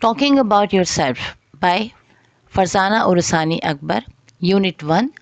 Talking about yourself by Farzana Urusani Akbar, Unit 1,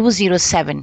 207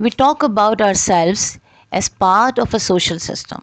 We talk about ourselves as part of a social system.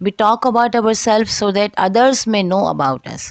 We talk about ourselves so that others may know about us.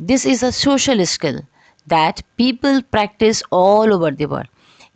This is a social skill that people practice all over the world.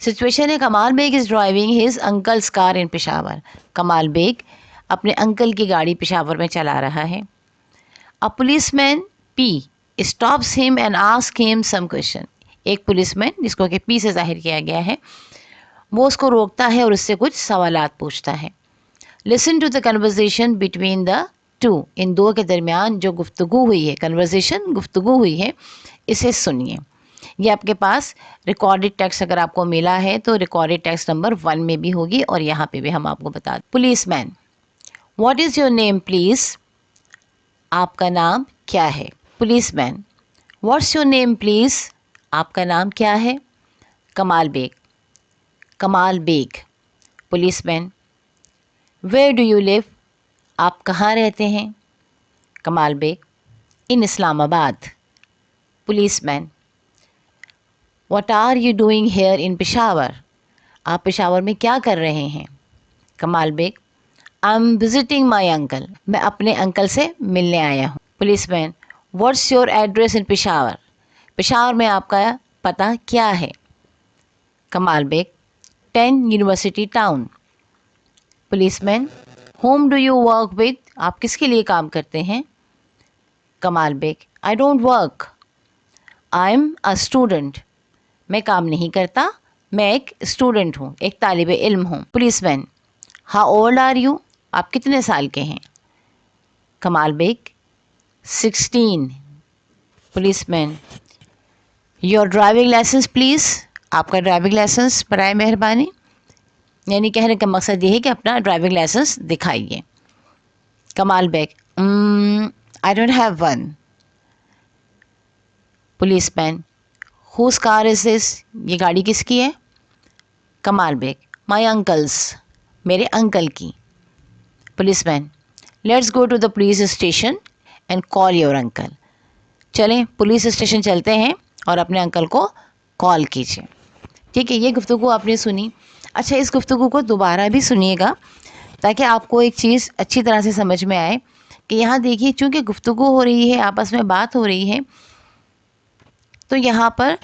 Situation ہے Kamal Baig is driving his uncle's car in Peshawar. Kamal Baig اپنے uncle کی گاڑی پشاور میں چلا رہا ہے. A policeman P stops him and asks him some question. ایک police مین جس کو کہ پی سے ظاہر کیا گیا ہے وہ اس کو روکتا ہے اور اس سے کچھ سوالات پوچھتا ہے. Listen to the conversation between the two. ان دو کے درمیان جو گفتگو ہوئی ہے, کنورزیشن گفتگو ہوئی ہے, اسے سنیے. یہ آپ کے پاس ریکارڈڈ ٹیکسٹ اگر آپ کو ملا ہے تو ریکارڈڈ ٹیکسٹ نمبر 1 میں بھی ہوگی اور یہاں پہ بھی ہم آپ کو بتا دیں. Policeman, what is your name please? آپ کا نام کیا ہے؟ Policeman, what's your name please? آپ کا نام کیا ہے؟ Kamal Baig. Kamal Baig. Policeman, where do you live? آپ کہاں رہتے ہیں؟ Kamal Baig, in Islamabad. Policeman, what are you doing here in Peshawar? آپ پشاور میں کیا کر رہے ہیں؟ Kamal Baig, I am visiting my uncle. میں اپنے انکل سے ملنے آیا ہوں. Policeman, what's your address in Peshawar? Peshawar میں آپ کا پتہ کیا ہے؟ Kamal Baig, 10 university town. Policeman, whom do you work with? آپ کس کے لیے کام کرتے ہیں؟ Kamal Baig, I don't work, I am a student. میں کام نہیں کرتا, میں ایک اسٹوڈنٹ ہوں, ایک طالب علم ہوں. Policeman, how old are you? آپ کتنے سال کے ہیں؟ Kamal Baig, 16. Policeman, your driving licence please? آپ کا ڈرائیونگ لائسنس برائے مہربانی. یعنی کہنے کا مقصد یہ ہے کہ اپنا ڈرائیونگ لائسنس دکھائیے. Kamal Baig, I don't have one. Policeman, whose car is this? یہ گاڑی کس کی ہے؟ کمال بیگ, مائی انکلس, میرے انکل کی. Policeman, let's go to the police station and call your uncle. چلیں پولیس اسٹیشن چلتے ہیں اور اپنے انکل کو کال کیجیے. ٹھیک ہے, یہ گفتگو آپ نے سنی. اچھا, اس گفتگو کو دوبارہ بھی سنیے گا تاکہ آپ کو ایک چیز اچھی طرح سے سمجھ میں آئے کہ یہاں دیکھیے چونکہ گفتگو ہو رہی ہے, آپس میں بات ہو رہی ہے, تو یہاں پر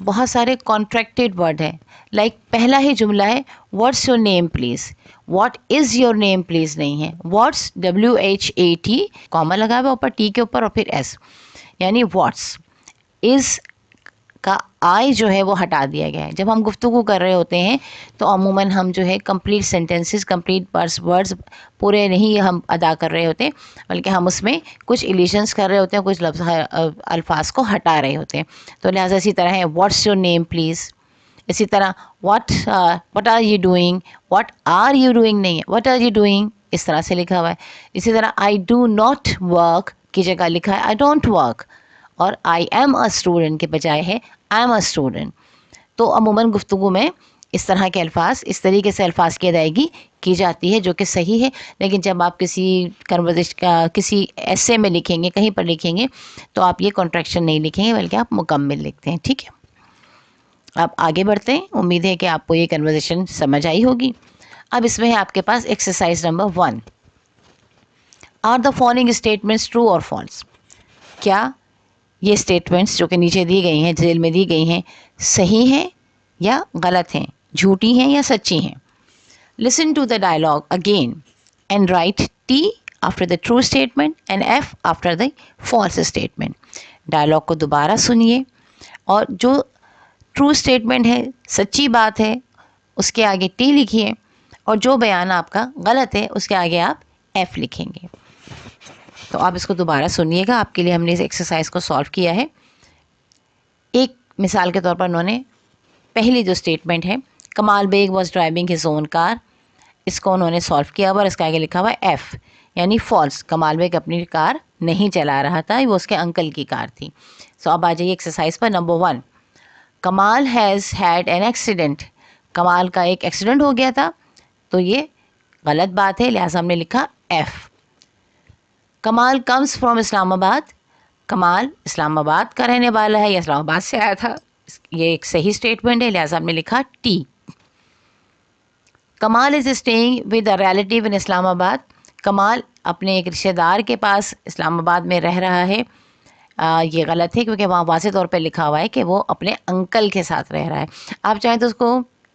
بہت سارے کانٹریکٹیڈ ورڈ ہیں. لائک پہلا ہی جملہ ہے what's your name please. What is your name please نہیں ہے. واٹس WHAT کاما لگا ہوا اوپر ٹی کے اوپر اور پھر ایس, یعنی واٹس. از کا آئی جو ہے وہ ہٹا دیا گیا ہے. جب ہم گفتگو کر رہے ہوتے ہیں تو عموماً ہم جو ہے کمپلیٹ سینٹینسز, کمپلیٹ ورڈز پورے نہیں ہم ادا کر رہے ہوتے, بلکہ ہم اس میں کچھ ایلیشنس کر رہے ہوتے ہیں, کچھ لفظ الفاظ کو ہٹا رہے ہوتے ہیں. تو لہٰذا اسی طرح ہے واٹس یور نیم پلیز. اسی طرح what are you doing, what are you doing نہیں ہے, واٹ آر یو ڈوئنگ اس طرح سے لکھا ہوا ہے. اسی طرح آئی ڈو ناٹ ورک کی جگہ لکھا ہے آئی ڈونٹ ورک, اور آئی ایم اے اسٹوڈنٹ کے بجائے ہے آئی ایم اے اسٹوڈنٹ. تو عموماً گفتگو میں اس طرح کے الفاظ, اس طریقے سے الفاظ کی ادائیگی کی جاتی ہے جو کہ صحیح ہے. لیکن جب آپ کسی کنورزیشن کسی ایسے میں لکھیں گے, کہیں پر لکھیں گے, تو آپ یہ کانٹریکشن نہیں لکھیں گے بلکہ آپ مکمل لکھتے ہیں. ٹھیک ہے, اب آگے بڑھتے ہیں. امید ہے کہ آپ کو یہ کنورزیشن سمجھ آئی ہوگی. اب اس میں ہے آپ کے پاس exercise number 1. Are the following statements true اور فالس؟ کیا یہ اسٹیٹمنٹس جو کہ نیچے دی گئی ہیں, ذیل میں دی گئی ہیں, صحیح ہیں یا غلط ہیں, جھوٹی ہیں یا سچی ہیں؟ Listen to the dialogue again and write T after the true statement and F after the false statement. Dialogue کو دوبارہ سنیے اور جو ٹرو اسٹیٹمنٹ ہے, سچی بات ہے, اس کے آگے ٹی لکھیے, اور جو بیان آپ کا غلط ہے اس کے آگے آپ ایف لکھیں گے. تو آپ اس کو دوبارہ سنیے گا. آپ کے لیے ہم نے اس ایکسرسائز کو سالو کیا ہے. ایک مثال کے طور پر انہوں نے پہلی جو اسٹیٹمنٹ ہے Kamal Baig was driving his own car, اس کو انہوں نے سالو کیا ہوا اور اس کے آگے لکھا ہوا ہے ایف یعنی فالس. کمال بیگ اپنی کار نہیں چلا رہا تھا, وہ اس کے انکل کی کار تھی. سو اب آ جائیے ایکسرسائز پر. Number 1, Kamal has had an accident. Kamal کا ایک ایکسیڈنٹ ہو گیا تھا, تو یہ غلط بات ہے, لہٰذا ہم نے لکھا ایف. کمال کمز فرام اسلام آباد. کمال اسلام آباد کا رہنے والا ہے یا اسلام آباد سے آیا تھا, یہ ایک صحیح اسٹیٹمنٹ ہے, لہٰذا ہم نے لکھا T. Kamal is staying with a relative in Islamabad. Kamal اپنے ایک رشتہ دار کے پاس اسلام آباد میں رہ رہا ہے. یہ غلط ہے کیونکہ وہاں واضح طور پہ لکھا ہوا ہے کہ وہ اپنے انکل کے ساتھ رہ رہا ہے. آپ چاہیں تو اس کو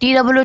TOO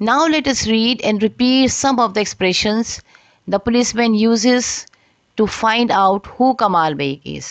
Now let us read and repeat some of the expressions the policeman uses to find out who Kamal Beg is.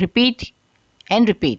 repeat and repeat,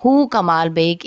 who Kamal Beg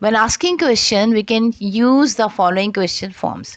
When asking question, we can use the following question forms.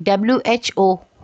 WHO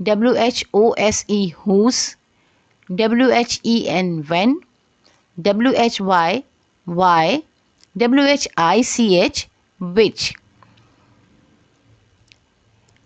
WHOSE whose, WHEN when, WHY why, WHICH which.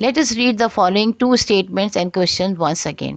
Let us read the following two statements and questions once again.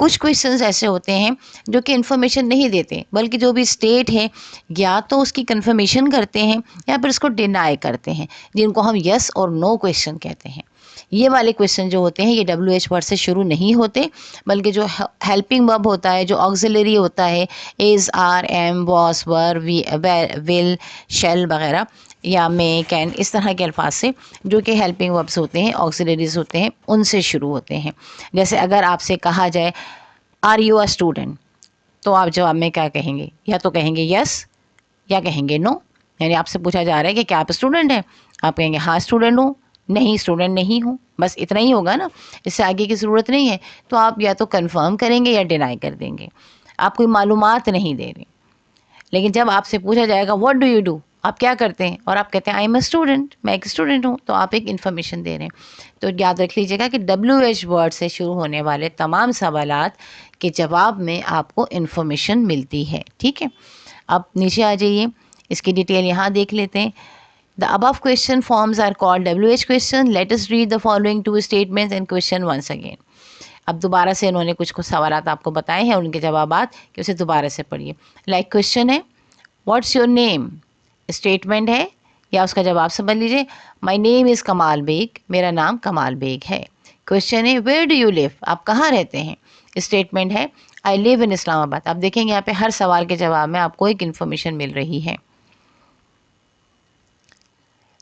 کچھ questions ایسے ہوتے ہیں جو کہ information نہیں دیتے، بلکہ جو بھی اسٹیٹ ہے یا تو اس کی کنفرمیشن کرتے ہیں یا پھر اس کو ڈینائی کرتے ہیں، جن کو ہم یس اور نو کویشچن کہتے ہیں۔ یہ والے کویشچن جو ہوتے ہیں یہ WH ورڈ سے شروع نہیں ہوتے، بلکہ جو ہیلپنگ ورب ہوتا ہے، جو آگزیلری ہوتا ہے، is, are, am, was, were, will, shall وغیرہ، یا میں، کین، اس طرح کے الفاظ سے جو کہ ہیلپنگ وربس ہوتے ہیں، آگزیلریز ہوتے ہیں، ان سے شروع ہوتے ہیں۔ جیسے اگر آپ سے کہا جائے آر یو اے اسٹوڈنٹ، تو آپ جواب میں کیا کہیں گے؟ یا تو کہیں گے یس یا کہیں گے نو، یعنی آپ سے پوچھا جا رہا ہے کہ کیا آپ اسٹوڈنٹ ہیں، آپ کہیں گے ہاں اسٹوڈنٹ ہوں، نہیں اسٹوڈنٹ نہیں ہوں، بس اتنا ہی ہوگا نا، اس سے آگے کی ضرورت نہیں ہے۔ تو آپ یا تو کنفرم کریں گے یا ڈینائی کر دیں گے، آپ کوئی معلومات نہیں دے رہے۔ لیکن جب آپ سے پوچھا جائے گا واٹ ڈو یو ڈو، آپ کیا کرتے ہیں، اور آپ کہتے ہیں آئی ایم اے اسٹوڈنٹ، میں ایک اسٹوڈنٹ ہوں، تو آپ ایک انفارمیشن دے رہے ہیں۔ تو یاد رکھ لیجیے گا کہ WH ورڈ سے شروع ہونے والے تمام سوالات کے جواب میں آپ کو انفارمیشن ملتی ہے، ٹھیک ہے۔ اب نیچے آ جائیے، اس کی ڈیٹیل یہاں دیکھ لیتے ہیں۔ The above question forms are called WH question. Let us read the following two statements and question once again. اب دوبارہ سے انہوں نے کچھ سوالات آپ کو بتائے ہیں، ان کے جوابات، کہ اسے دوبارہ سے پڑھیے۔ لائک کوشچن ہے واٹس یور نیم، اسٹیٹمنٹ ہے یا اس کا جواب سمجھ لیجیے، مائی نیم از کمال بیگ، میرا نام کمال بیگ ہے۔ کوشچن ہے ویئر ڈو یو لیو، آپ کہاں رہتے ہیں، اسٹیٹمنٹ ہے آئی لیو ان اسلام آباد۔ آپ دیکھیں گے یہاں پہ ہر سوال کے جواب میں آپ کو ایک انفارمیشن مل رہی ہے۔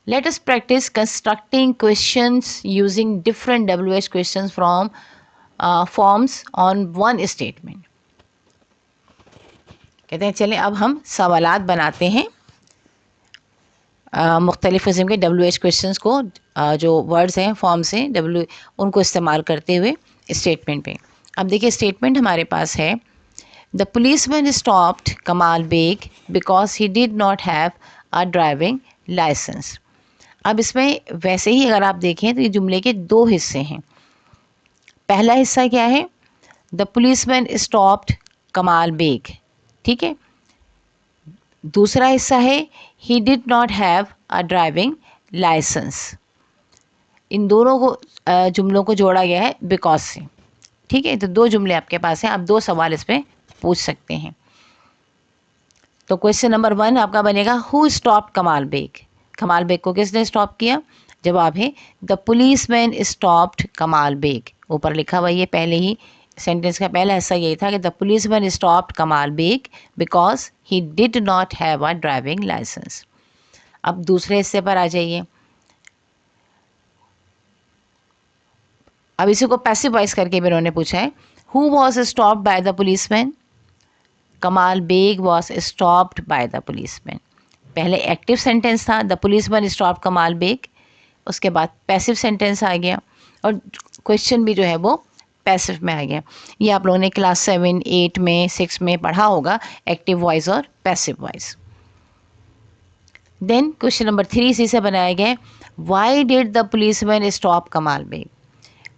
Let us practice constructing questions using different WH questions from forms on one statement. کہتے ہیں چلیں اب ہم سوالات بناتے ہیں مختلف قسم کے WH questions کو، جو ورڈز ہیں، فارمس ہیں، ان کو استعمال کرتے ہوئے اسٹیٹمنٹ پہ۔ اب دیکھیے اسٹیٹمنٹ ہمارے پاس ہے The policeman stopped Kamal Beg because he did not have a driving license. اب اس میں ویسے ہی اگر آپ دیکھیں تو یہ جملے کے دو حصے ہیں۔ پہلا حصہ کیا ہے؟ The policeman stopped Kamal Baig, ٹھیک ہے۔ دوسرا حصہ ہے he did not have a driving licence. ان دونوں کو جملوں کو جوڑا گیا ہے بیکاز سے، ٹھیک ہے۔ تو دو جملے آپ کے پاس ہیں، آپ دو سوال اس پہ پوچھ سکتے ہیں۔ تو کوشچن نمبر 1 آپ کا بنے گا ہو اسٹاپڈ کمال بیگ، کمال بیگ کو کس نے اسٹاپ کیا؟ جواب ہے the policeman stopped Kamal Baig, اوپر لکھا ہوا یہ پہلے ہی سینٹینس کا پہلا حصہ یہی تھا کہ the policeman stopped Kamal Baig because he did not have a driving licence. اب دوسرے حصے پر آ جائیے، اب اسی کو پیسو وائز کر کے بھی انہوں نے پوچھا ہے who was stopped by the policeman, Kamal Baig was stopped by the policeman. پہلے ایکٹیو سینٹینس تھا the policeman stop Kamal Baig, اس کے بعد پیسو سینٹینس آ گیا، اور کویشچن بھی جو ہے وہ پیسو میں آ گیا۔ یہ آپ لوگوں نے کلاس 7، 8 میں، 6 میں پڑھا ہوگا، ایکٹیو وائز اور passive voice. Then question number 3 اسی سے بنایا گیا، why did the policeman stop Kamal Baig,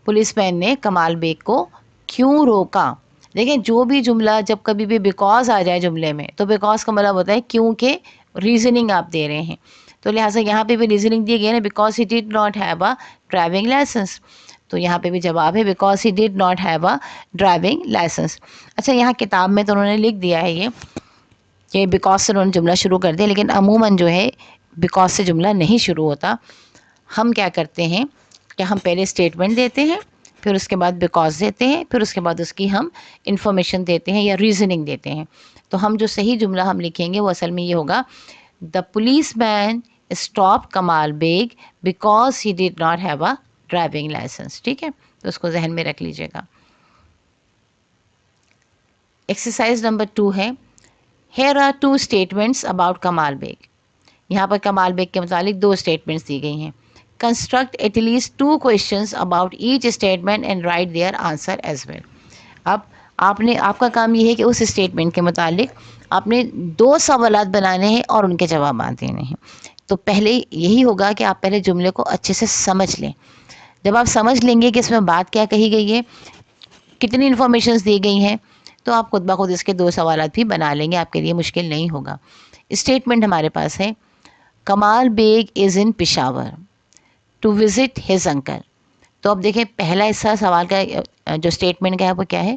policeman نے کمال بیگ کو کیوں روکا؟ دیکھیں جو بھی جملہ جب کبھی بھی بیکاز آ جائے جملے میں تو بیکاز کا مطلب ہوتا ہے کیونکہ ریزننگ آپ دے رہے ہیں، تو لہٰذا یہاں پہ بھی ریزننگ دی گئی ہے نا، because he did not have a driving licence, تو یہاں پہ بھی جواب ہے because he did not have a driving licence. اچھا یہاں کتاب میں تو انہوں نے لکھ دیا ہے یہ کہ بیکاز سے انہوں نے جملہ شروع کر دیا، لیکن عموماً جو ہے بیکاز سے جملہ نہیں شروع ہوتا۔ ہم کیا کرتے ہیں کہ ہم پہلے اسٹیٹمنٹ دیتے ہیں، پھر اس کے بعد بیکاز دیتے ہیں، پھر اس کے بعد اس کی ہم انفارمیشن دیتے ہیں یا ریزننگ دیتے ہیں۔ تو ہم جو صحیح جملہ ہم لکھیں گے وہ اصل میں یہ ہوگا the policeman stop Kamal Baig because he did not have a driving licence, ٹھیک ہے۔ تو اس کو ذہن میں رکھ لیجیے گا۔ ایکسرسائز نمبر 2 ہے here are 2 statements about Kamal Baig, یہاں پر کمال بیگ کے متعلق 2 اسٹیٹمنٹس دی گئی ہیں۔ Construct at least 2 questions about each statement and write their answer as well. اب آپ کا کام یہ ہے کہ اس اسٹیٹمنٹ کے متعلق آپ نے 2 سوالات بنانے ہیں اور ان کے جوابات دینے ہیں۔ تو پہلے یہی ہوگا کہ آپ پہلے جملے کو اچھے سے سمجھ لیں۔ جب آپ سمجھ لیں گے کہ اس میں بات کیا کہی گئی ہے، کتنی انفارمیشنز دی گئی ہیں، تو آپ خود بخود اس کے 2 سوالات بھی بنا لیں گے، آپ کے لیے مشکل نہیں ہوگا۔ اسٹیٹمنٹ ہمارے پاس ہے Kamal Baig is in Peshawar to visit his uncle. تو اب دیکھیں پہلا حصہ سوال کا جو اسٹیٹمنٹ کا ہے وہ کیا ہے،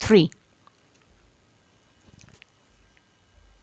3।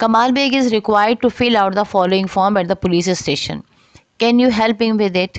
Kamal Beg is required to fill out the following form at the police station. Can you help him with it?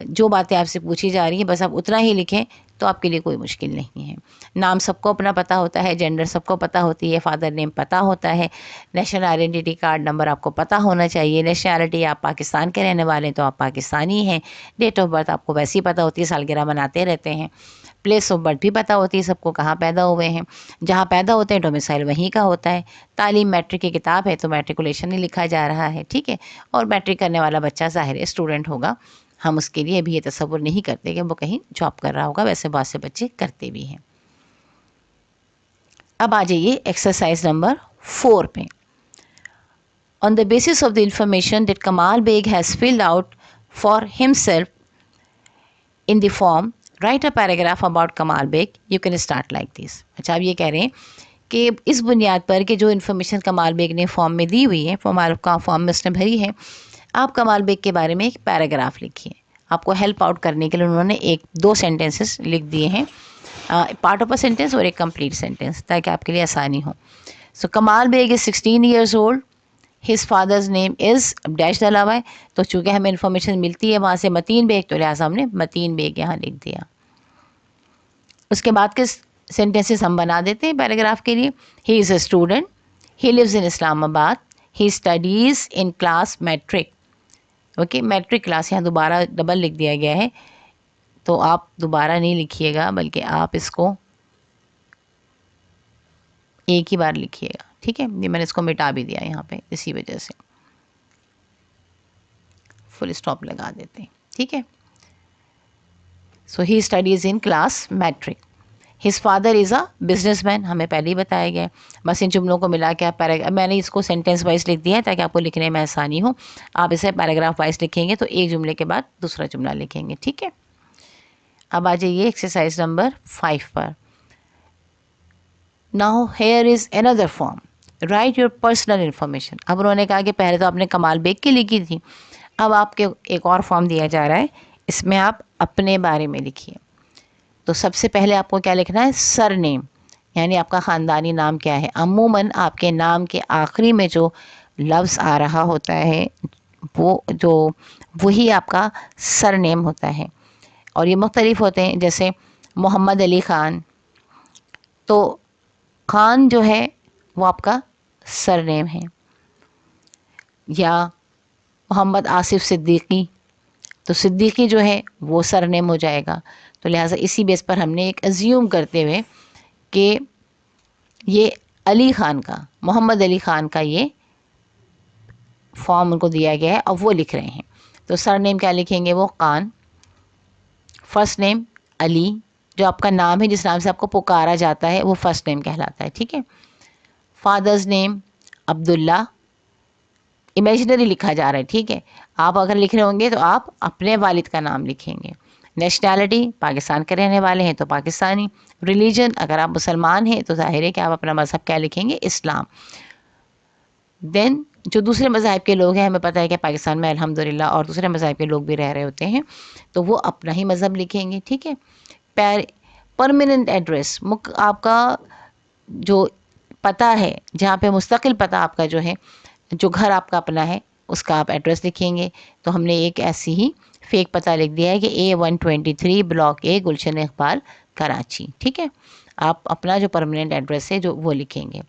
جو باتیں آپ سے پوچھی جا رہی ہیں بس آپ اتنا ہی لکھیں تو آپ کے لیے کوئی مشکل نہیں ہے. نام سب کو اپنا پتہ ہوتا ہے, جینڈر سب کو پتہ ہوتی ہے, فادر نیم پتہ ہوتا ہے, نیشنل آئیڈینٹی کارڈ نمبر آپ کو پتہ ہونا چاہیے, نیشنلٹی آپ پاکستان کے رہنے والے ہیں تو آپ پاکستانی ہیں, ڈیٹ آف برتھ آپ کو ویسے ہی پتہ ہوتی ہے, سالگرہ مناتے رہتے ہیں, پلیس آف برتھ بھی پتہ ہوتی ہے سب کو, کہاں پیدا ہوئے ہیں, جہاں پیدا ہوتے ہیں ڈومیسائل وہیں کا ہوتا ہے, تعلیم میٹرک کی کتاب ہے تو میٹریکولیشن ہی لکھا جا رہا ہے, ٹھیک ہے, اور میٹرک کرنے والا بچہ ظاہر ہے اسٹوڈنٹ ہوگا, ہم اس کے لیے ابھی یہ تصور نہیں کرتے کہ وہ کہیں جاب کر رہا ہوگا, ویسے بہت سے بچے کرتے بھی ہیں. اب آ جائیے ایکسرسائز نمبر 4 پہ. On the basis of the information that Kamal Beg has filled out for himself in the form, write a paragraph about Kamal Beg. You can start like this. اچھا اب یہ کہہ رہے ہیں کہ اس بنیاد پر کہ جو انفارمیشن کمال بیگ نے فارم میں دی ہوئی ہے, فارم میں اس نے بھری ہے, آپ کمال بیگ کے بارے میں ایک پیراگراف لکھیے. آپ کو ہیلپ آؤٹ کرنے کے لیے انہوں نے 2 سینٹینسز لکھ دیے ہیں, پارٹ آف اے سینٹینس اور ایک کمپلیٹ سینٹینس, تاکہ آپ کے لیے آسانی ہو. So Kamal Baig is 16 years old. His father's name is dash ڈالا ہوا ہے, تو چونکہ ہمیں انفارمیشن ملتی ہے وہاں سے متین بیگ, تو لہٰذا ہم نے متین بیگ یہاں لکھ دیا. اس کے بعد کے سینٹینسز ہم بنا دیتے ہیں پیراگراف کے لیے. ہی از a student, he lives in Islamabad, he studies in class matric. Okay, matric class یہاں دوبارہ ڈبل لکھ دیا گیا ہے, تو آپ دوبارہ نہیں لکھیے گا بلکہ آپ اس کو ایک ہی بار لکھیے گا, ٹھیک ہے. یہ میں نے اس کو مٹا بھی دیا یہاں پہ, اسی وجہ سے فل اسٹاپ لگا دیتے ہیں, ٹھیک ہے. So he studies in class matric. His father is a businessman, ہمیں پہلے ہی بتایا گیا ہے. بس ان جملوں کو ملا کے آپ میں نے اس کو سینٹینس وائز لکھ دیا ہے تاکہ آپ کو لکھنے میں آسانی ہو. آپ اسے پیراگراف وائز لکھیں گے تو ایک جملے کے بعد دوسرا جملہ لکھیں گے, ٹھیک ہے. اب آ جائیے exercise number 5 per. Now here is another form. Write your personal information. اب انہوں نے کہا کہ پہلے تو آپ نے کمال بیگ کی لکھی تھی, اب آپ کے ایک اور فارم دیا جا رہا ہے, اس میں آپ اپنے بارے میں لکھیے. تو سب سے پہلے آپ کو کیا لکھنا ہے, سر نیم, یعنی آپ کا خاندانی نام کیا ہے. عموماً آپ کے نام کے آخری میں جو لفظ آ رہا ہوتا ہے وہی آپ کا سر نیم ہوتا ہے, اور یہ مختلف ہوتے ہیں. جیسے محمد علی خان, تو خان جو ہے وہ آپ کا سر نیم ہے. یا محمد آصف صدیقی, تو صدیقی جو ہے وہ سر نیم ہو جائے گا. تو لہٰذا اسی بیس پر ہم نے ایک ازیوم کرتے ہوئے کہ یہ علی خان کا, محمد علی خان کا یہ فارم ان کو دیا گیا ہے, اب وہ لکھ رہے ہیں. تو سر نیم کیا لکھیں گے, وہ خان. فرسٹ نیم علی, جو آپ کا نام ہے جس نام سے آپ کو پکارا جاتا ہے وہ فرسٹ نیم کہلاتا ہے, ٹھیک ہے. فادرز نیم عبداللہ, امیجنری لکھا جا رہا ہے, ٹھیک ہے. آپ اگر لکھ رہے ہوں گے تو آپ اپنے والد کا نام لکھیں گے. نیشنلٹی پاکستان کے رہنے والے ہیں تو پاکستانی. ریلیجن اگر آپ مسلمان ہیں تو ظاہر ہے کہ آپ اپنا مذہب کیا لکھیں گے, اسلام. دین جو دوسرے مذاہب کے لوگ ہیں, ہمیں پتہ ہے کہ پاکستان میں الحمدللہ اور دوسرے مذاہب کے لوگ بھی رہ رہے ہوتے ہیں, تو وہ اپنا ہی مذہب لکھیں گے, ٹھیک ہے. پرماننٹ ایڈریس, آپ کا جو پتہ ہے, جہاں پہ مستقل پتہ آپ کا جو ہے, جو گھر آپ کا اپنا ہے, اس کا آپ ایڈریس لکھیں گے. تو ہم نے ایک ایسی ہی فیک پتہ لکھ دیا ہے کہ A123 بلاک اے گلشن اقبال کراچی, ٹھیک ہے. آپ اپنا جو پرماننٹ ایڈریس ہے جو وہ لکھیں گے.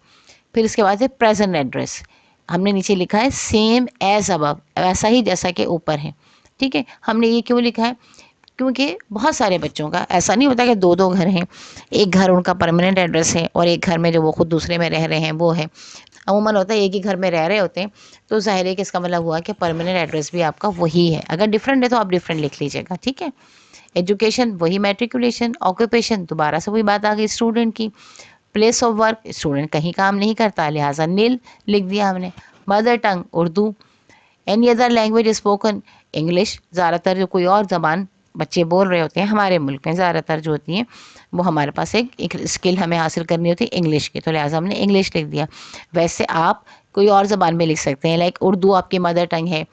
پھر اس کے بعد ہے پریزنٹ ایڈریس, ہم نے نیچے لکھا ہے سیم ایز ابو, ایسا ہی جیسا کہ اوپر ہے, ٹھیک ہے. ہم نے یہ کیوں لکھا ہے, کیونکہ بہت سارے بچوں کا ایسا نہیں ہوتا کہ 2 گھر ہیں, ایک گھر ان کا پرماننٹ ایڈریس ہے اور ایک گھر میں جو وہ خود دوسرے میں رہ رہے ہیں وہ ہے. عموماً ہوتا ہے ایک ہی گھر میں رہ رہے ہوتے ہیں, تو ظاہر ہے کہ اس کا مطلب ہوا کہ پرماننٹ ایڈریس بھی آپ کا وہی ہے. اگر ڈفرینٹ ہے تو آپ ڈفرینٹ لکھ لیجیے گا, ٹھیک ہے. ایجوکیشن وہی میٹریکولیشن. آکوپیشن دوبارہ سے وہی بات آ گئی اسٹوڈنٹ کی. پلیس آف ورک, اسٹوڈنٹ کہیں کام نہیں کرتا لہٰذا نیل لکھ دیا ہم نے. Mother tongue Urdu. Any other language spoken, English. زیادہ تر جو کوئی اور زبان بچے بول رہے ہوتے ہیں ہمارے ملک میں, زیادہ تر جو ہوتی ہیں وہ ہمارے پاس ایک اسکل ہمیں حاصل کرنی ہوتی ہے انگلش کی, تو لہٰذا ہم نے انگلش لکھ دیا. ویسے آپ کوئی اور زبان میں لکھ سکتے ہیں, لائک اردو آپ کی مدر ٹنگ ہے,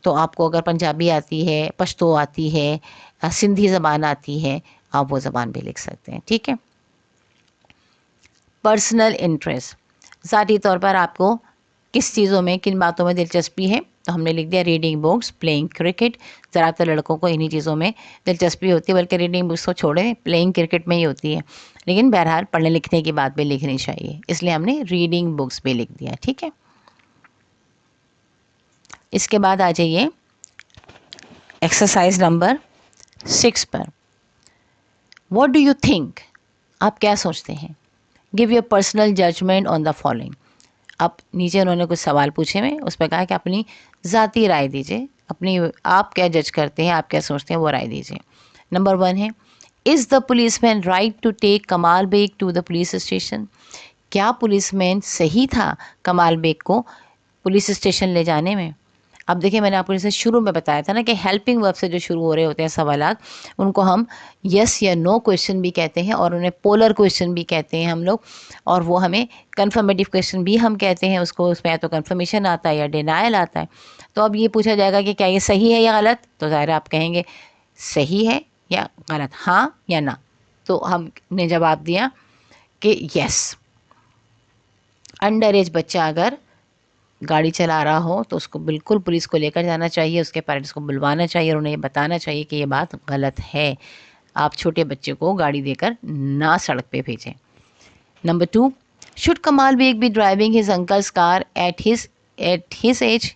تو آپ کو اگر پنجابی آتی ہے, پشتو آتی ہے, سندھی زبان آتی ہے, آپ وہ زبان بھی لکھ سکتے ہیں, ٹھیک ہے. پرسنل انٹرسٹ, ذاتی طور پر آپ کو کس چیزوں میں کن باتوں میں دلچسپی ہے، تو ہم نے لکھ دیا ریڈنگ بکس، پلینگ کرکٹ. زیادہ تر لڑکوں کو انہی چیزوں میں دلچسپی ہوتی ہے، بلکہ ریڈنگ بکس کو چھوڑیں پلینگ کرکٹ میں ہی ہوتی ہے، لیکن بہرحال پڑھنے لکھنے کی بات بھی لکھنی چاہیے، اس لیے ہم نے ریڈنگ بکس بھی لکھ دیا. ٹھیک ہے. اس کے بعد آ جائیے ایکسرسائز نمبر 6 پر. واٹ ڈو یو تھنک، آپ کیا سوچتے ہیں. Give your personal judgement on the following. اب نیچے انہوں نے کچھ سوال پوچھے ہوئے، اس پہ کہا کہ اپنی ذاتی رائے دیجیے، اپنی آپ کیا جج کرتے ہیں، آپ کیا سوچتے ہیں وہ رائے دیجیے. نمبر 1 ہے is the policeman right to take Kamal Baig to the police station. کیا پولیس مین صحیح تھا کمال بیگ کو پولیس اسٹیشن لے جانے میں. اب دیکھیں میں نے آپ کو جیسے شروع میں بتایا تھا نا کہ ہیلپنگ ورب سے جو شروع ہو رہے ہوتے ہیں سوالات، ان کو ہم یس یا نو کویشچن بھی کہتے ہیں، اور انہیں پولر کویشچن بھی کہتے ہیں ہم لوگ، اور وہ ہمیں کنفرمیٹیو کویشچن بھی ہم کہتے ہیں اس کو. اس میں یا تو کنفرمیشن آتا ہے یا ڈینائل آتا ہے. تو اب یہ پوچھا جائے گا کہ کیا یہ صحیح ہے یا غلط، تو ظاہر آپ کہیں گے صحیح ہے یا غلط، ہاں یا نہ. تو ہم نے جواب دیا کہ یس. انڈر ایج بچہ اگر گاڑی چلا رہا ہو تو اس کو بالکل پولیس کو لے کر جانا چاہیے، اس کے پیرنٹس کو بلوانا چاہیے اور انہیں یہ بتانا چاہیے کہ یہ بات غلط ہے. آپ چھوٹے بچے کو گاڑی دے کر نہ سڑک پہ بھیجیں. Number 2 should Kamal Baig be driving his uncle's car at his age.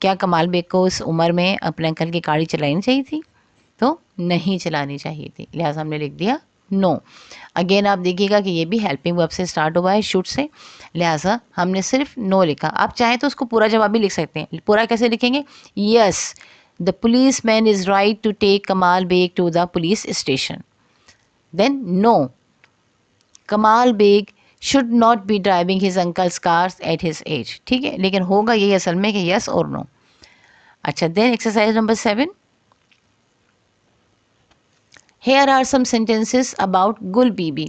کیا کمال بیگ کو اس عمر میں اپنے انکل کی گاڑی چلانی چاہیے تھی، تو نہیں چلانی چاہیے تھی، لہٰذا ہم نے لکھ دیا نو. اگین آپ دیکھیے گا کہ یہ بھی ہیلپنگ ورب سے اسٹارٹ ہوا ہے شوڈ سے، لہٰذا ہم نے صرف نو لکھا. آپ چاہیں تو اس کو پورا جواب بھی لکھ سکتے ہیں. پورا کیسے لکھیں گے، yes the policeman is right to take Kamal Baig to the police station. Then no Kamal Baig should not be driving his uncle's cars at his age. ٹھیک ہے، لیکن ہوگا یہی اصل میں کہ یس اور نو. اچھا دین exercise number 7. Here are some sentences about Gul Bibi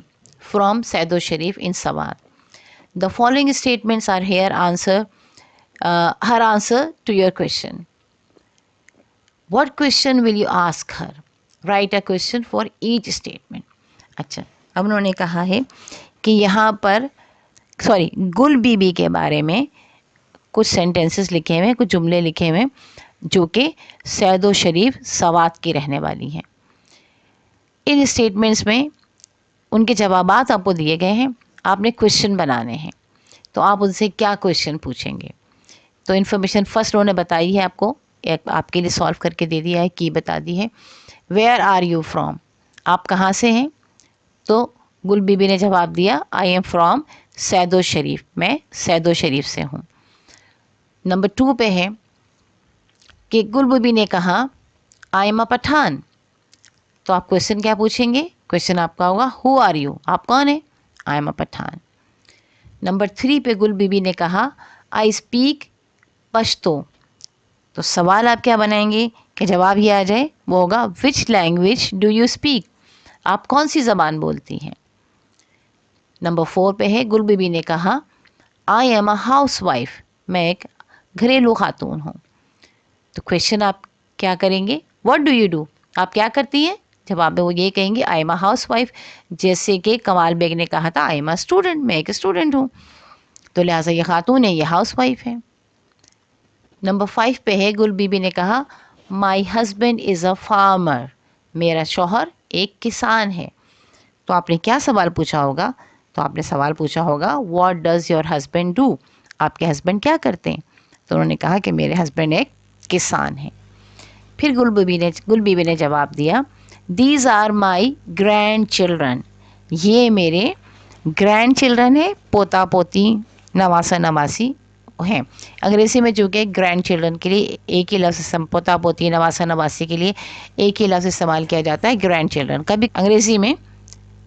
from Saido Sharif in Sawat. The following statements are here her answer to your question. What question will you ask her? Write a question for each statement. اچھا اب انہوں نے کہا ہے کہ یہاں پر گل be be کے بارے میں کچھ سینٹینسز لکھے ہوئے، کچھ جملے لکھے ہوئے جو کہ سیدو شریف سوات کی رہنے والی ہیں. ان اسٹیٹمنٹس میں ان کے جوابات آپ کو دیے گئے ہیں، آپ نے کویشچن بنانے ہیں. تو آپ ان سے کیا کویشچن پوچھیں گے. تو انفارمیشن فرسٹ انہوں نے بتائی ہے، آپ کو آپ کے لیے سالو کر کے دے دیا ہے، کی بتا دی ہے. ویئر آر یو فرام، آپ کہاں سے ہیں. تو گل بی بی نے جواب دیا آئی ایم فرام سیدو شریف، میں سیدو شریف سے ہوں. نمبر 2 پہ ہے کہ گل بی بی نے کہا آئی ایم اے پٹھان. تو آپ کویشچن کیا پوچھیں گے، کویشچن آپ کا ہوگا ہو آر یو، آپ کون ہیں، I am a Pathan. Number 3 پہ گل بی بی نے کہا آئی اسپیک پشتو. تو سوال آپ کیا بنائیں گے کہ جواب یہ آ جائے، وہ ہوگا which language do you speak, آپ کون سی زبان بولتی ہیں. نمبر 4 پہ ہے گل بی بی نے کہا آئی ایم اے ہاؤس وائف، میں ایک گھریلو خاتون ہوں. تو کویشچن آپ کیا کریں گے، واٹ ڈو یو ڈو، آپ کیا کرتی ہیں. جواب میں وہ یہ کہیں گے آئی ایم اے ہاؤس وائف، جیسے کہ کمال بیگ نے کہا تھا آئی ایم اے اسٹوڈنٹ، میں ایک اسٹوڈنٹ ہوں. تو لہٰذا یہ خاتون ہے، یہ ہاؤس وائف ہے. نمبر 5 پہ ہے گل بی بی نے کہا my husband is a farmer, میرا شوہر ایک کسان ہے. تو آپ نے کیا سوال پوچھا ہوگا، تو آپ نے سوال پوچھا ہوگا what does your husband do, آپ کے ہسبینڈ کیا کرتے ہیں. تو انہوں نے کہا کہ میرے ہسبینڈ ایک کسان ہیں. پھر گل بی بی نے جواب دیا these are my grandchildren, یہ میرے گرینڈ چلڈرن ہے، پوتا پوتی نواسا نواسی ہیں. انگریزی میں جو کہ گرینڈ چلڈرن کے لیے ایک ہی لفظ، پوتا پوتی نواسا نواسی کے لیے ایک ہی لفظ استعمال کیا جاتا ہے گرینڈ چلڈرن. کبھی انگریزی میں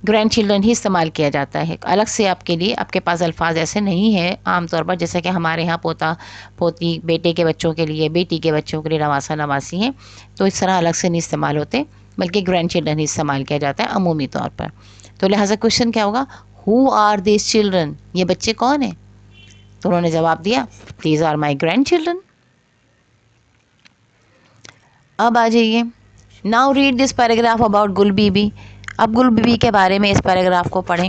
گرینڈ چلڈرن ہی استعمال کیا جاتا ہے، الگ سے آپ کے لیے آپ کے پاس الفاظ ایسے نہیں ہیں عام طور پر جیسا کہ ہمارے ہاں پوتا پوتی بیٹے کے بچوں کے لیے، بیٹی کے بچوں کے لیے نواسا نواسی ہیں. تو اس طرح الگ سے نہیں استعمال ہوتے، بلکہ گرینڈ چلڈرن ہی استعمال کیا جاتا ہے عمومی طور پر. تو لہٰذا کویشچن کیا ہوگا ہو آر دیز چلڈرن، یہ بچے کون ہیں. تو انہوں نے جواب دیا these are my grandchildren. اب آ جائیے now read this paragraph about Gul be Bi. اب گل بی بی کے بارے میں اس پیراگراف کو پڑھیں.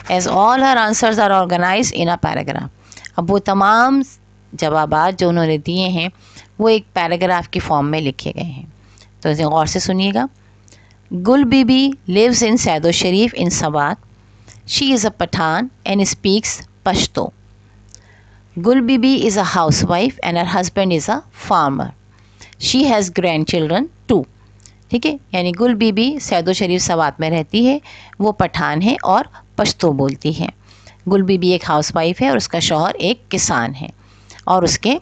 As all her answers are organise in a paragraph. اب وہ تمام جوابات جو انہوں نے دیے ہیں وہ ایک پیراگراف کی فارم میں لکھے گئے ہیں. تو اسے غور سے سنیے گا. Gul be be lives in Saidu Sharif in Swat. She is a Pathan and speaks Pashto. Gul be be is a housewife and her husband is a farmer. She has grandchildren two. ٹھیک ہے, یعنی گل بی بی سیدو شریف سوات میں رہتی ہے, وہ پٹھان ہے اور پشتو بولتی ہے. گل بی بی ایک ہاؤس وائف ہے اور اس کا شوہر ایک کسان ہے, اور اس کے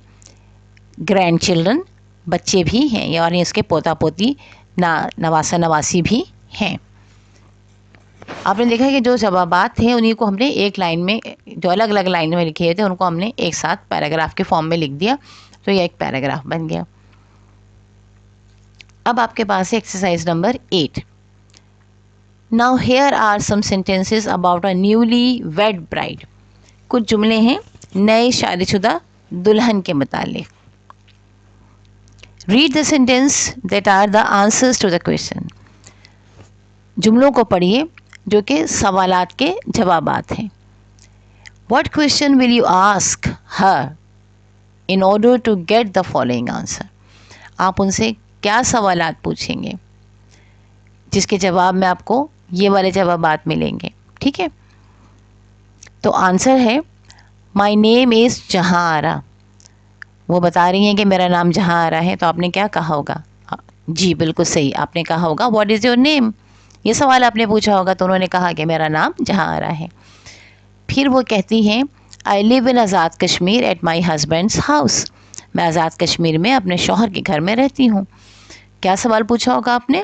گرینڈ چلڈرن بچے بھی ہیں, یعنی اس کے پوتا پوتی نواسا نواسی بھی ہیں. آپ نے دیکھا کہ جو جوابات تھے انہیں کو ہم نے ایک لائن میں, جو الگ الگ لائن میں لکھے تھے ان کو ہم نے ایک ساتھ پیراگراف کے فارم میں لکھ دیا, تو یہ ایک پیراگراف بن گیا. اب آپ کے پاس ہے exercise number 8. Now here are some sentences about a newly wed bride. کچھ جملے ہیں نئے شادی شدہ دلہن کے متعلق. Read the sentence that are the answers to the question. جملوں کو پڑھیے جو کہ سوالات کے جوابات ہیں. What question will you ask her in order to get the following answer? آپ ان سے کیا سوالات پوچھیں گے جس کے جواب میں آپ کو یہ والے جوابات ملیں گے. ٹھیک ہے, تو آنسر ہے مائی نیم از جہاں آرا. وہ بتا رہی ہیں کہ میرا نام جہاں آرا ہے, تو آپ نے کیا کہا ہوگا؟ جی بالکل صحیح, آپ نے کہا ہوگا واٹ از یور نیم. یہ سوال آپ نے پوچھا ہوگا تو انہوں نے کہا کہ میرا نام جہاں آرا ہے. پھر وہ کہتی ہیں I live in Azad Kashmir at my husband's house. میں آزاد کشمیر میں اپنے شوہر کے گھر میں رہتی ہوں. کیا سوال پوچھا ہوگا آپ نے؟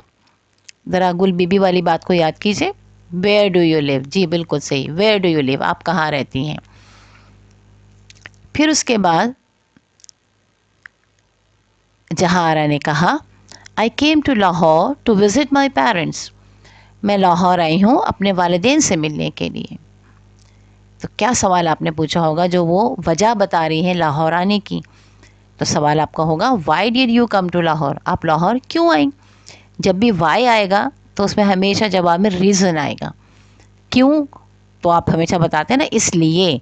ذرا گل بی بی والی بات کو یاد کیجیے. ویئر ڈو یو لیو. جی بالکل صحیح, ویئر ڈو یو لیو, آپ کہاں رہتی ہیں. پھر اس کے بعد جہاں آرا نے کہا I came to Lahore to visit my parents. میں لاہور آئی ہوں اپنے والدین سے ملنے کے لیے. تو کیا سوال آپ نے پوچھا ہوگا جو وہ وجہ بتا رہی ہیں لاہور آنے کی؟ تو سوال آپ کا ہوگا why did you come to Lahore. آپ لاہور کیوں آئیں؟ جب بھی وائی آئے گا تو اس میں ہمیشہ جواب میں ریزن آئے گا. کیوں تو آپ ہمیشہ بتاتے ہیں نا اس لیے,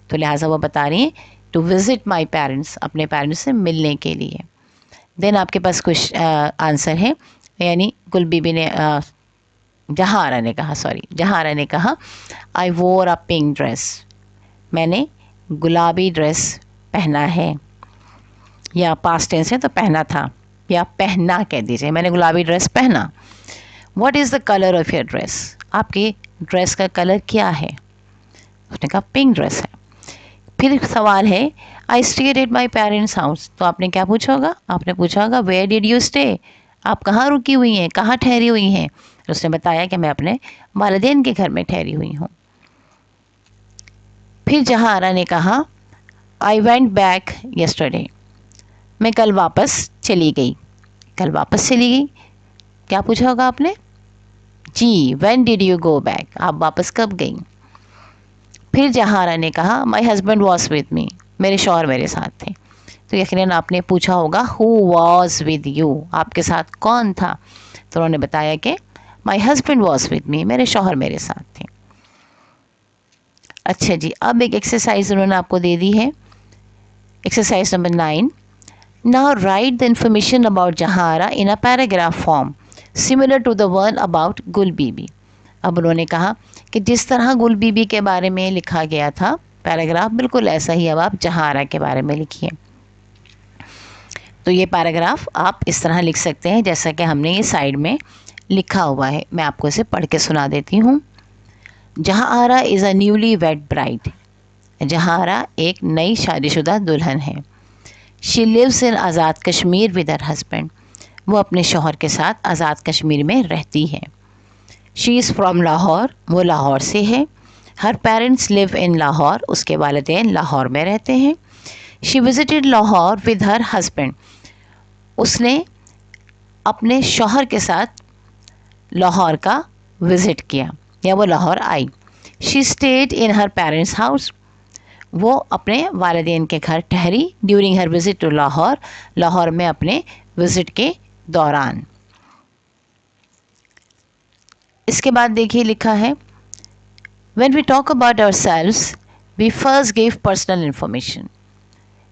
تو لہٰذا وہ بتا رہی ہیں ٹو وزٹ مائی پیرنٹس, اپنے پیرنٹس سے ملنے کے لیے. دین آپ کے پاس کچھ آنسر ہے, یعنی گل بی بی نے جہاں آرا نے کہا آئی وور اے پنک ڈریس. میں نے گلابی ڈریس پہنا ہے, یا پاسٹ ٹینس ہے تو پہنا تھا, یا پہنا کہہ دیجیے, میں نے گلابی ڈریس پہنا. What is the colour of your dress. آپ کی ڈریس کا کلر کیا ہے؟ اس نے کہا پنک ڈریس ہے. پھر سوال ہے I stayed at my parents house. تو آپ نے کیا پوچھا ہوگا؟ آپ نے پوچھا ہوگا ویئر ڈیڈ یو اسٹے. آپ کہاں رکی ہوئی ہیں, کہاں ٹھہری ہوئی ہیں؟ اس نے بتایا کہ میں اپنے والدین کے گھر میں ٹھہری ہوئی ہوں. پھر جہاں آرا نے کہا آئی وینٹ بیک یسٹرڈے. میں کل واپس چلی گئی. کل واپس چلی گئی, کیا پوچھا ہوگا آپ نے؟ جی when did you go back. آپ واپس کب گئیں؟ پھر جہاں آرا نے کہا my husband was with me. میرے شوہر میرے ساتھ تھے. تو یقیناً آپ نے پوچھا ہوگا ہو واز ود یو. آپ کے ساتھ کون تھا؟ تو انہوں نے بتایا کہ مائی ہسبینڈ واز ود می, میرے شوہر میرے ساتھ تھے. اچھا جی, اب ایک ایکسرسائز انہوں نے آپ کو دے دی ہے, exercise number 9. Now write the information about Jahara in a paragraph form similar to the one about Gul Bibi. اب انہوں نے کہا کہ جس طرح گل بی بی کے بارے میں لکھا گیا تھا پیراگراف, بالکل ایسا ہی اب آپ جہارا کے بارے میں لکھیے. تو یہ پیراگراف آپ اس طرح لکھ سکتے ہیں جیسا کہ ہم نے یہ سائڈ میں لکھا ہوا ہے. میں آپ کو اسے پڑھ کے سنا دیتی ہوں. Jahara is a newly wed bride. Jahara ایک نئی شادی شدہ دلہن ہے. She lives in Azad Kashmir with her husband. وہ اپنے شوہر کے ساتھ آزاد کشمیر میں رہتی ہے. She is from Lahore. وہ لاہور سے ہے. ہر پیرنٹس لیو ان لاہور. اس کے والدین لاہور میں رہتے ہیں. She visited Lahore with her husband. اس نے اپنے شوہر کے ساتھ لاہور کا وزٹ کیا یا وہ لاہور آئی. She stayed in her parents house. وہ اپنے والدین کے گھر ٹھہری during her visit to Lahore. Lahore میں اپنے وزٹ کے دوران. اس کے بعد دیکھیے لکھا ہے when we talk about ourselves we first give personal information.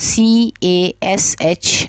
CASHIER।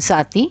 ذاتی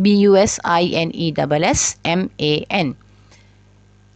BUSINESSMAN.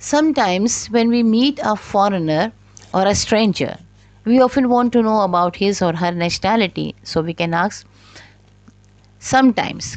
sometimes when we meet a foreigner or a stranger, we often want to know about his or her nationality. So we can ask, sometimes,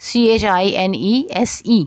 CHINESE.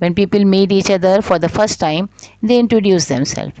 When people meet each other for the first time, they introduce themselves.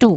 2।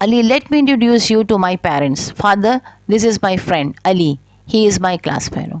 Ali, let me introduce you to my parents. Father, this is my friend Ali. He is my class fellow.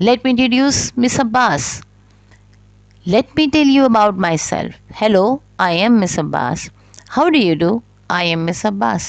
let me introduce Miss Abbas. Let me tell you about myself. Hello, I am Miss Abbas. How do you do? I am Miss Abbas.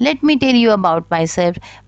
Let me tell you about myself,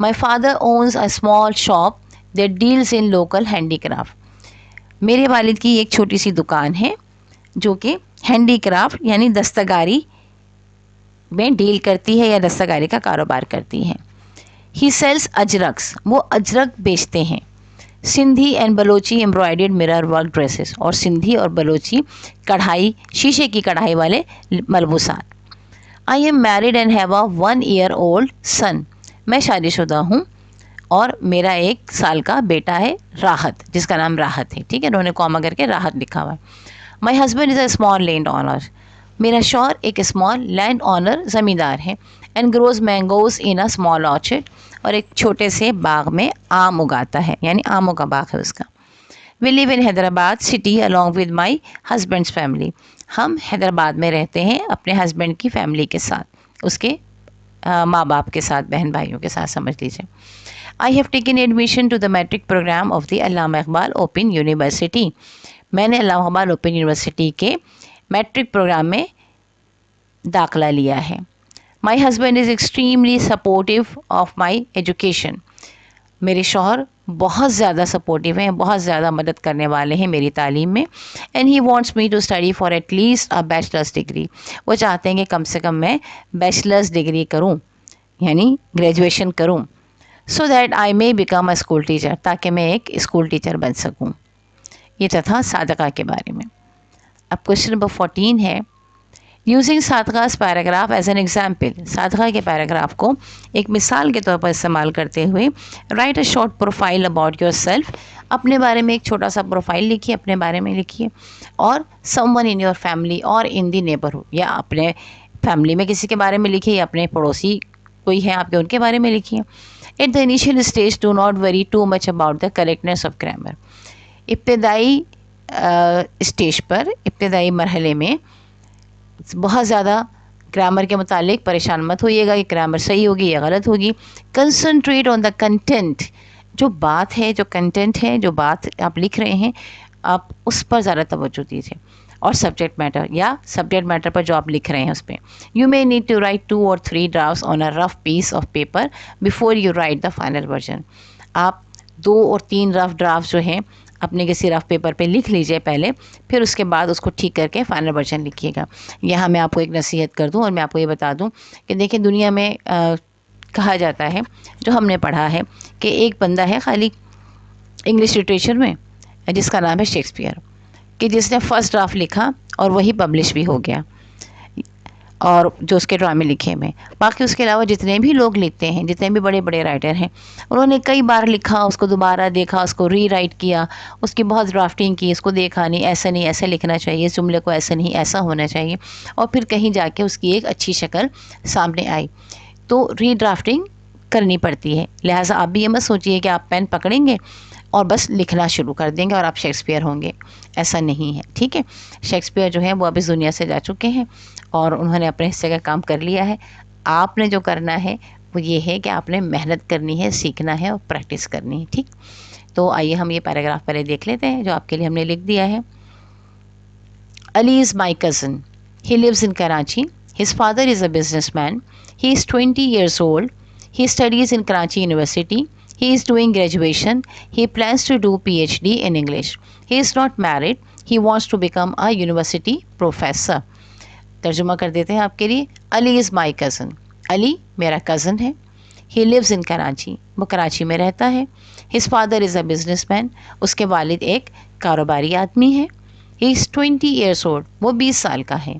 My father owns a small shop that deals in local handicraft. میرے والد کی ایک چھوٹی سی دکان ہے جو کہ handy craft یعنی دستکاری میں ڈیل کرتی ہے یا دستکاری کا کاروبار کرتی ہے. He sells اجرکس, وہ اجرک بیچتے ہیں. Sindhi and Balochi embroidered mirror work dresses, اور سندھی اور بلوچی کڑھائی, شیشے کی کڑھائی والے ملبوسات. I am married and have a 1 year old son. میں شادی شدہ ہوں اور میرا 1 سال کا بیٹا ہے راحت, جس کا نام راحت ہے. ٹھیک ہے, انہوں نے کوما کر کے راحت لکھا ہوا ہے. My husband is a small land owner. میرا شوہر ایک اسمال لینڈ آنر زمیندار ہے. And grows mangoes in a small orchard, اور ایک چھوٹے سے باغ میں آم اگاتا ہے, یعنی آموں کا باغ ہے اس کا. We live in Hyderabad city along with my husband's family. ہم حیدرآباد میں رہتے ہیں اپنے ہسبینڈ کی فیملی کے ساتھ, اس کے ماں باپ کے ساتھ, بہن بھائیوں کے ساتھ سمجھ لیجیے. I have taken admission to the metric program of the Allama Iqbal open university. میں نے علامہ اقبال اوپن یونیورسٹی کے میٹرک پروگرام میں داخلہ لیا ہے. My husband is extremely supportive of my education. میرے شوہر بہت زیادہ سپورٹیو ہیں, بہت زیادہ مدد کرنے والے ہیں میری تعلیم میں. And he wants me to study for at least a bachelor's degree. وہ چاہتے ہیں کہ کم سے کم میں بیچلرز ڈگری کروں, یعنی گریجویشن کروں. So that I may become a school teacher, تاکہ میں ایک اسکول ٹیچر بن سکوں. یہ تھا صادقہ کے بارے میں. اب کوشچن نمبر 14 ہے, using Sadiqa's paragraph as an example. Sadiqa کے پیراگراف کو ایک مثال کے طور پر استعمال کرتے ہوئے right a short profile about your self. اپنے بارے میں ایک چھوٹا سا پروفائل لکھیے, اپنے بارے میں لکھیے, اور some one in your family اور ان دی نیبرہڈ, یا اپنے فیملی میں کسی کے بارے میں لکھیے یا اپنے پڑوسی کوئی ہے آپ کے, ان کے بارے میں لکھیے. At the initial stage do not worry too much about the correctness of grammar. ابتدائی اسٹیج پر, ابتدائی مرحلے میں بہت زیادہ گرامر کے متعلق پریشان مت ہوئیے گا کہ گرامر صحیح ہوگی یا غلط ہوگی. کنسنٹریٹ آن دا کنٹینٹ, جو بات ہے, جو کنٹینٹ ہے, جو بات آپ لکھ رہے ہیں, آپ اس پر زیادہ توجہ دیجیے. اور سبجیکٹ میٹر, یا سبجیکٹ میٹر پر جو آپ لکھ رہے ہیں اس پہ. You may need to write 2 or 3 drafts on a rough piece of paper before you write the final version. آپ 2 اور 3 رف ڈرافٹ جو ہیں اپنے کسی رف پیپر پہ لکھ لیجئے پہلے, پھر اس کے بعد اس کو ٹھیک کر کے فائنل ورژن لکھیے گا. یہاں میں آپ کو ایک نصیحت کر دوں اور میں آپ کو یہ بتا دوں کہ دیکھیں, دنیا میں کہا جاتا ہے, جو ہم نے پڑھا ہے, کہ ایک بندہ ہے خالی انگلش لٹریچر میں جس کا نام ہے شیکسپیئر, کہ جس نے فرسٹ ڈرافٹ لکھا اور وہی پبلش بھی ہو گیا, اور جو اس کے ڈرامے لکھے میں. باقی اس کے علاوہ جتنے بھی لوگ لکھتے ہیں, جتنے بھی بڑے بڑے رائٹر ہیں, انہوں نے کئی بار لکھا, اس کو دوبارہ دیکھا, اس کو ری رائٹ کیا, اس کی بہت ڈرافٹنگ کی, اس کو دیکھا نہیں ایسا نہیں ایسا لکھنا چاہیے, اس جملے کو ایسا نہیں ایسا ہونا چاہیے, اور پھر کہیں جا کے اس کی ایک اچھی شکل سامنے آئی. تو ری ڈرافٹنگ کرنی پڑتی ہے. لہٰذا آپ بھی یہ مت سوچیے کہ آپ پین پکڑیں گے اور بس لکھنا شروع کر دیں گے اور آپ شیکسپیئر ہوں گے. ایسا نہیں ہے, ٹھیک ہے. شیکسپیئر جو ہیں وہ اب اس دنیا سے جا چکے ہیں اور انہوں نے اپنے حصے کا کام کر لیا ہے. آپ نے جو کرنا ہے وہ یہ ہے کہ آپ نے محنت کرنی ہے, سیکھنا ہے اور پریکٹس کرنی ہے. ٹھیک, تو آئیے ہم یہ پیراگراف پہلے دیکھ لیتے ہیں جو آپ کے لیے ہم نے لکھ دیا ہے. Ali is my cousin. He lives in Karachi. His father is a businessman. He is 20 years old. He studies in Karachi University. He is doing graduation. He plans to do PhD in English. He is not married. He wants to become a university professor. ترجمہ کر دیتے ہیں آپ کے لیے. علی is my cousin. علی میرا cousin ہے. He lives in Karachi. وہ کراچی میں رہتا ہے. His father is a businessman. اس کے والد ایک کاروباری آدمی ہے. He is 20 years old. وہ 20 سال کا ہے.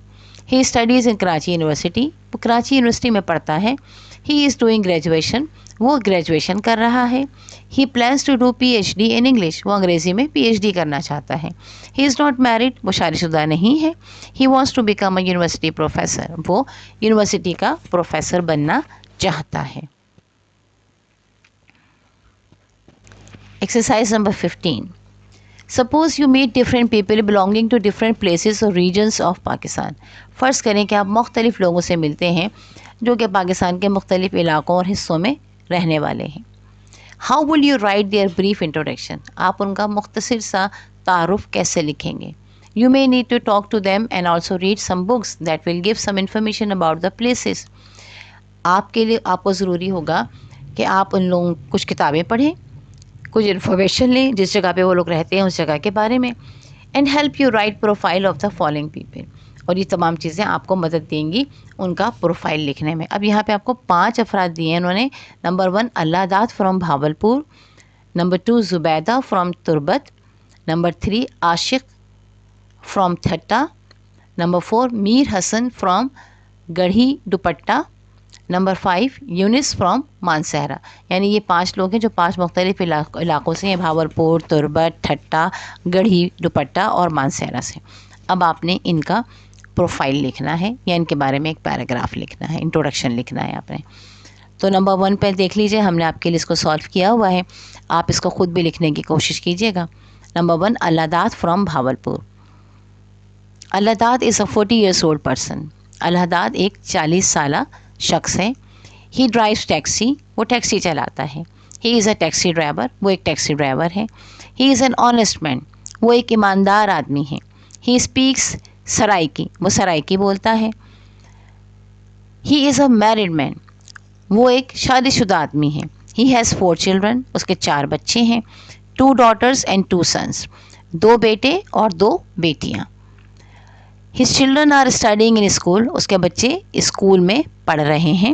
He studies in Karachi University. وہ کراچی یونیورسٹی میں پڑھتا ہے. He is doing graduation. وہ گریجویشن کر رہا ہے. He plans to do PhD in English. وہ انگریزی میں PhD کرنا چاہتا ہے. He is not married. وہ شادی شدہ نہیں ہے. He wants to become a university professor. وہ یونیورسٹی کا پروفیسر بننا چاہتا ہے. Exercise number 15. Suppose you meet different people belonging to different places or regions of Pakistan. فرض کریں کہ آپ مختلف لوگوں سے ملتے ہیں جو کہ پاکستان کے مختلف علاقوں اور حصوں میں رہنے والے ہیں. How will you write their brief introduction? آپ ان کا مختصر سا تعارف کیسے لکھیں گے. You may need to talk to them and also read some books that will give some information about the places. آپ کے لیے آپ کو ضروری ہوگا کہ آپ ان لوگوں کچھ کتابیں پڑھیں, کچھ انفارمیشن لیں جس جگہ پہ وہ لوگ رہتے ہیں اس جگہ کے بارے میں, and help you right profile of the following people. اور یہ تمام چیزیں آپ کو مدد دیں گی ان کا پروفائل لکھنے میں. اب یہاں پہ آپ کو 5 افراد دیے ہیں انہوں نے. Number 1 Allah Dad from Bahawalpur, number 2 Zubaida from Turbat, number 3 Ashiq from Thatta, number 4 Mir Hasan from Garhi Dupatta, number 5 Younis from Mansehra. یعنی یہ 5 لوگ ہیں جو 5 مختلف علاقوں سے ہیں, بھاولپور, تربت, ٹھٹا, گڑھی دوپٹہ اور مانسہرہ سے. اب آپ نے ان کا پروفائل لکھنا ہے یا ان کے بارے میں ایک پیراگراف لکھنا ہے, انٹروڈکشن لکھنا ہے آپ نے. تو نمبر 1 پہ دیکھ لیجئے, ہم نے آپ کے لیے اس کو سالو کیا ہوا ہے, آپ اس کو خود بھی لکھنے کی کوشش کیجئے گا. Number 1 Allah Dad from Bahawalpur. اللہ داد از اے 40 years old person. اللہ داد ایک 40 سالہ شخص ہے. ہی ڈرائیوز ٹیکسی, وہ ٹیکسی چلاتا ہے. He is a taxi driver, وہ ایک ٹیکسی ڈرائیور ہے. ہی از این آنیسٹ مین, وہ ایک ایماندار آدمی ہے. ہی اسپیکس سرائکی, وہ سرائکی بولتا ہے. ہی از اے میرڈ مین, وہ ایک شادی شدہ آدمی ہے. ہی ہیز 4 children, اس کے 4 بچے ہیں. 2 daughters and 2 sons, 2 بیٹے اور 2 بیٹیاں. His children are studying in school, اس کے بچے اسکول میں پڑھ رہے ہیں.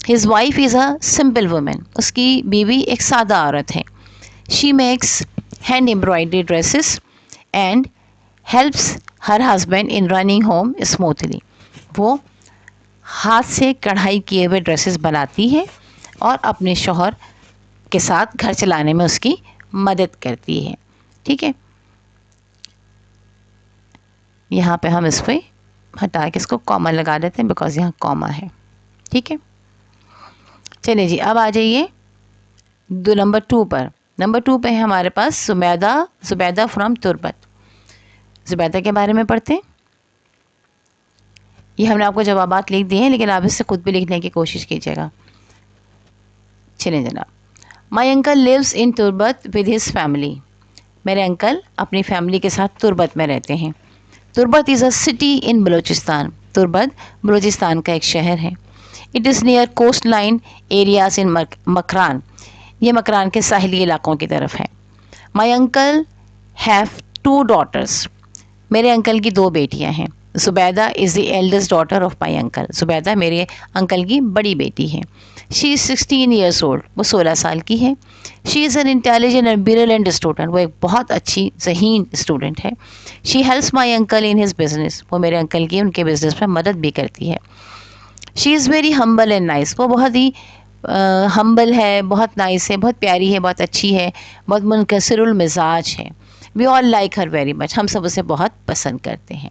His wife is a simple woman, اس کی بیوی ایک سادہ عورت ہے. She makes hand embroidery dresses and helps her husband in running home smoothly. وہ ہاتھ سے کڑھائی کیے ہوئے ڈریسز بناتی ہے اور اپنے شوہر کے ساتھ گھر چلانے میں اس کی مدد کرتی ہے. ٹھیک ہے, یہاں پہ ہم اس پہ ہٹا کے اس کو کاما لگا دیتے ہیں بیکاز یہاں کاما ہے. ٹھیک ہے, چلے جی اب آ جائیے نمبر 2 پر. نمبر 2 پہ ہے ہمارے پاس زبیدہ فرام تربت. زبیدہ کے بارے میں پڑھتے ہیں. یہ ہم نے آپ کو جوابات لکھ دیے ہیں لیکن آپ اس سے خود بھی لکھنے کی کوشش کیجیے گا. چلیں جناب. My uncle leaves in Turbat with his family. میرے انکل اپنی فیملی کے ساتھ تربت میں رہتے ہیں. تربت از اے سٹی ان بلوچستان. تربت بلوچستان کا ایک شہر ہے. It is near coastline areas in Makran. یہ مکران کے ساحلی علاقوں کی طرف ہے. My uncle have 2 daughters. میرے انکل کی 2 بیٹیاں ہیں. Zubaida is the eldest daughter of my uncle. Zubaida میرے انکل کی بڑی بیٹی ہے. شی از 16 years old, وہ 16 سال کی ہے. She is an intelligent and brilliant student, وہ ایک بہت اچھی ذہین اسٹوڈنٹ ہے. She helps my uncle in his business, وہ میرے انکل کی ان کے بزنس میں مدد بھی کرتی ہے. She is very humble and nice, وہ بہت ہی ہمبل ہے, بہت نائس ہے, بہت پیاری ہے, بہت اچھی ہے, بہت منکسر المزاج ہے. وی all like her very much, ہم سب اسے بہت پسند کرتے ہیں.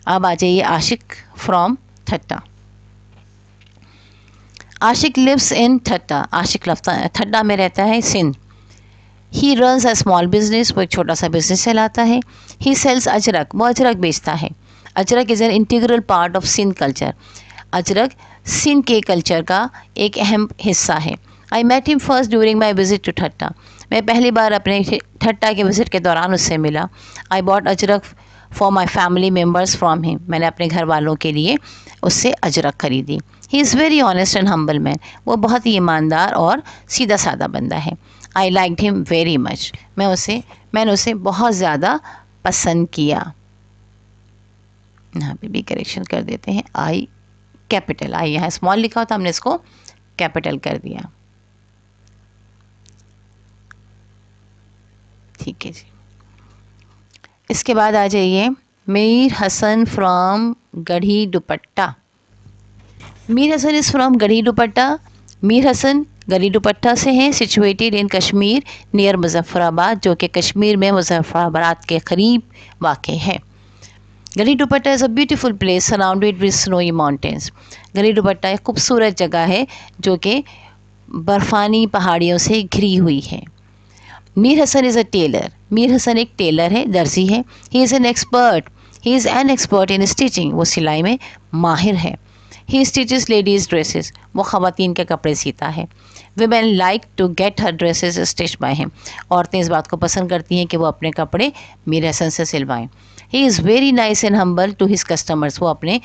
اب آ جائیے عاشق فرام تھٹا. عاشق لیوز ان تھٹا. عاشق تھٹا میں رہتا ہے, سندھ. ہی رنز اے اسمال بزنس, وہ ایک چھوٹا سا بزنس چلاتا ہے. ہی سیلز اجرک, وہ اجرک بیچتا ہے. Ajrak is an integral part of Sindh culture. Ajrak Sindh کے کلچر کا ایک اہم حصہ ہے. I met him first during my visit to Thatta. میں پہلی بار اپنے ٹھٹا کے وزٹ کے دوران اس سے ملا. I bought ajrak for my family members from him. میں نے اپنے گھر والوں کے لیے اس سے اجرک خریدی. ہی is very honest and humble مین. وہ بہت ہی ایماندار اور سیدھا سادہ بندہ ہے. آئی لائکڈ ہم ویری مچ. میں نے اسے بہت زیادہ پسند کیا. یہاں پہ بھی کریکشن کر دیتے ہیں. آئی کیپٹل, آئی یہاں اسمال لکھا ہوتا, ہم نے اس کو کیپٹل کر دیا. ٹھیک ہے جی. اس کے بعد آ جائیے میر Hasan from Garhi dupatta. Mir Hasan is from Garhi دوپٹہ. میر حسن گڑھی دوپٹہ سے ہیں. سچویٹڈ ان کشمیر نیئر مظفر آباد, جو کہ کشمیر میں مظفر آباد کے قریب واقع ہے. Garhi Dupatta is a beautiful place surrounded with snowy mountains. Garhi Dupatta ایک خوبصورت جگہ ہے جو کہ برفانی پہاڑیوں سے گھری ہوئی ہے. میر حسن از اے ٹیلر. میر حسن ایک ٹیلر ہے, درزی ہے. He is an expert in stitching. وہ سلائی میں ماہر ہے. He stitches ladies dresses. وہ خواتین کے کپڑے سیتا ہے. Women like to get her dresses stitch by him. عورتیں اس بات کو پسند کرتی ہیں کہ وہ اپنے کپڑے میر حسن سے سلوائیں. He is very nice and humble to his customers. وہ اپنے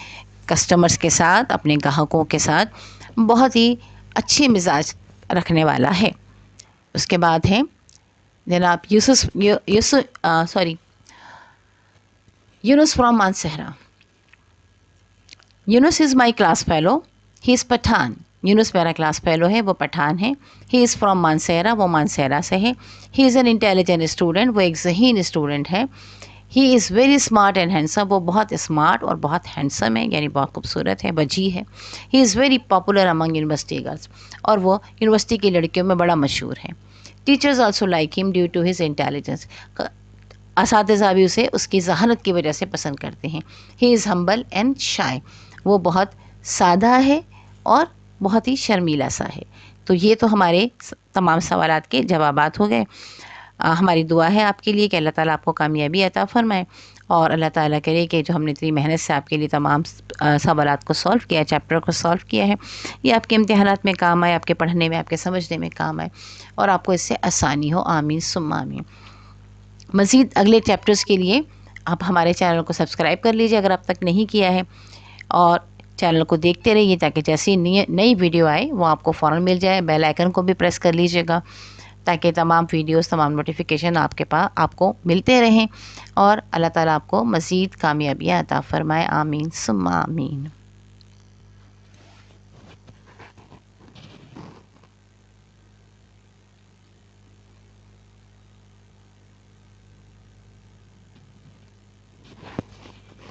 کسٹمرس کے ساتھ, اپنے گاہکوں کے ساتھ بہت ہی اچھے مزاج رکھنے والا ہے. اس کے بعد ہے جناب Younis from Mansehra. Younis is my class fellow, he is Pathan. Younis میرا کلاس فیلو ہے, وہ پٹھان ہے. ہی از فرام مانسہرہ, وہ مانسہرہ سے ہے. He is an intelligent student, وہ ایک ذہین اسٹوڈنٹ ہے. He is very smart and handsome, وہ بہت اسمارٹ اور بہت ہینڈسم ہے, یعنی بہت خوبصورت ہے, وجیح ہے. He is very popular among university girls, اور وہ یونیورسٹی کی لڑکیوں میں بڑا مشہور ہے. Teachers also like him due to his intelligence, اساتذہ بھی اسے اس کی ذہانت کی وجہ سے پسند کرتے ہیں. ہی از ہمبل اینڈ شائے, وہ بہت سادہ ہے اور بہت ہی شرمیلا سا ہے. تو یہ تو ہمارے تمام سوالات کے جوابات ہو گئے. ہماری دعا ہے آپ کے لیے کہ اللہ تعالیٰ آپ کو کامیابی عطا فرمائے, اور اللہ تعالیٰ کرے کہ جو ہم نے اتنی محنت سے آپ کے لیے تمام سوالات کو سولو کیا, چیپٹر کو سولو کیا ہے, یہ آپ کے امتحانات میں کام آئے, آپ کے پڑھنے میں, آپ کے سمجھنے میں کام آئے, اور آپ کو اس سے آسانی ہو. آمین ثم آمین. مزید اگلے چیپٹرز کے لیے آپ ہمارے چینل کو سبسکرائب کر لیجیے اگر اب تک نہیں کیا ہے, اور چینل کو دیکھتے رہیے تاکہ جیسی نئی ویڈیو آئے وہ آپ کو فوراً مل جائے. بیل آئیکن کو بھی پریس کر لیجیے گا تاکہ تمام ویڈیوز, تمام نوٹیفیکیشن آپ کے پاس آپ کو ملتے رہیں, اور اللہ تعالیٰ آپ کو مزید کامیابیاں عطا فرمائے. آمین ثم آمین.